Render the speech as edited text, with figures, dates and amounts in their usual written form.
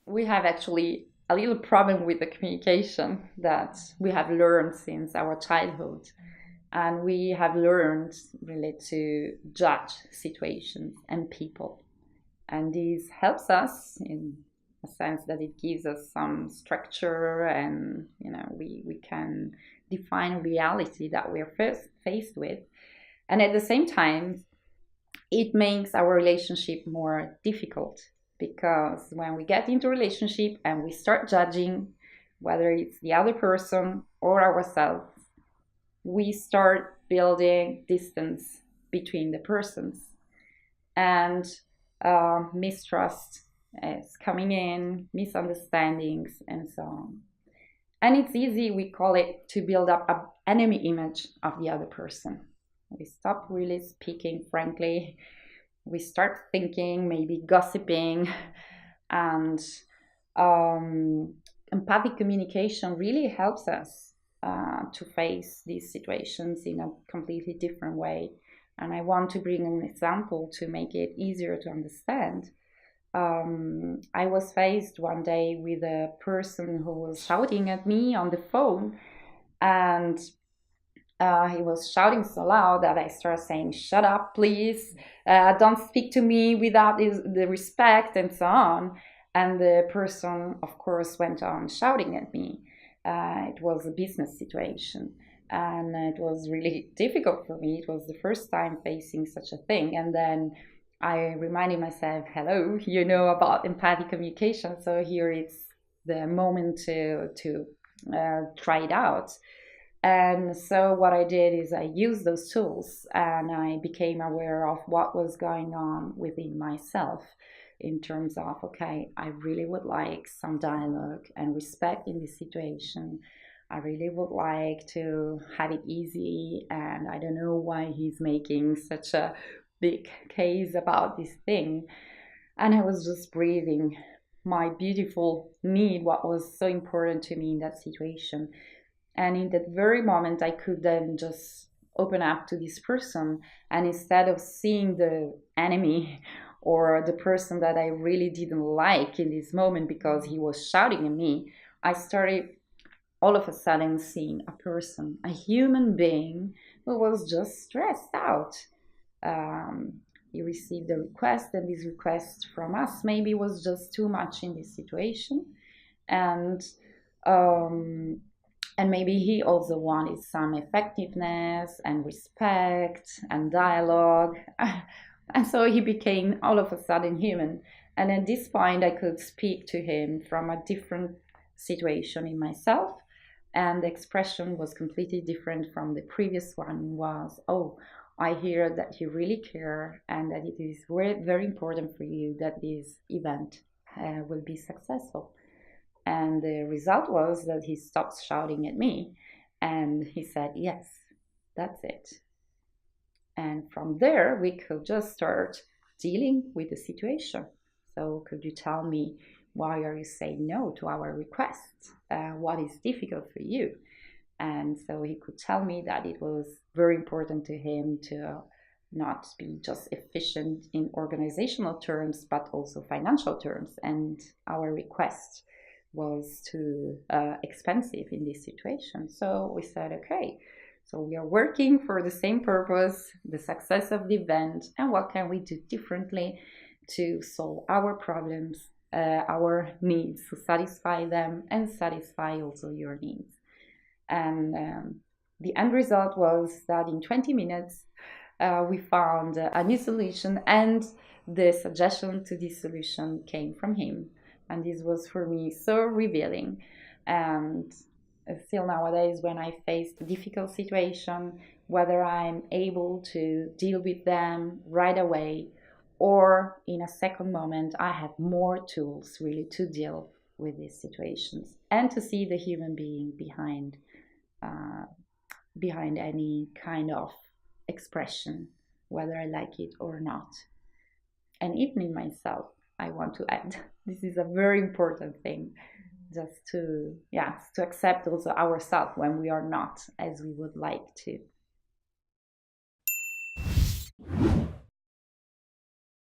we have actually a little problem with the communication that we have learned since our childhood. And we have learned really to judge situations and people. And this helps us in a sense that it gives us some structure, and we can define reality that we are first faced with. And at the same time, it makes our relationship more difficult, because when we get into a relationship and we start judging whether it's the other person or ourselves, we start building distance between the persons, and mistrust is coming in, misunderstandings, and so on. And it's easy, we call it, to build up an enemy image of the other person. We stop really speaking frankly. We start thinking, maybe gossiping, and empathic communication really helps us to face these situations in a completely different way. And I want to bring an example to make it easier to understand. I was faced one day with a person who was shouting at me on the phone, and he was shouting so loud that I started saying, "Shut up, please. Don't speak to me without the respect," and so on. And the person, of course, went on shouting at me. It was a business situation, and it was really difficult for me. It was the first time facing such a thing. And then I reminded myself, hello, you know about empathic communication, so here it's the moment to try it out. And so what I did is I used those tools, and I became aware of what was going on within myself in terms of, okay, I really would like some dialogue and respect in this situation. I really would like to have it easy, and I don't know why he's making such a big case about this thing. And I was just breathing my beautiful need, what was so important to me in that situation. And in that very moment, I could then just open up to this person. And instead of seeing the enemy or the person that I really didn't like in this moment because he was shouting at me, I started all of a sudden seeing a person, a human being who was just stressed out. He received a request, and this request from us maybe was just too much in this situation. And and maybe he also wanted some effectiveness and respect and dialogue. And so he became all of a sudden human. And at this point, I could speak to him from a different situation in myself. And the expression was completely different from the previous one. Was, oh, I hear that you really care, and that it is very, very important for you that this event will be successful. And the result was that he stopped shouting at me, and he said, yes, that's it. And from there, we could just start dealing with the situation. So could you tell me, why are you saying no to our requests? What is difficult for you? And so he could tell me that it was very important to him to not be just efficient in organizational terms, but also financial terms. And our request was too expensive in this situation. So we said, okay, so we are working for the same purpose, the success of the event, and what can we do differently to solve our problems, our needs, to satisfy them and satisfy also your needs. And the end result was that in 20 minutes, we found a new solution, and the suggestion to this solution came from him. And this was for me so revealing. And still nowadays, when I face a difficult situation, whether I'm able to deal with them right away or in a second moment, I have more tools really to deal with these situations and to see the human being behind any kind of expression, whether I like it or not. And even in myself, I want to add, this is a very important thing, just to accept also ourselves when we are not as we would like to.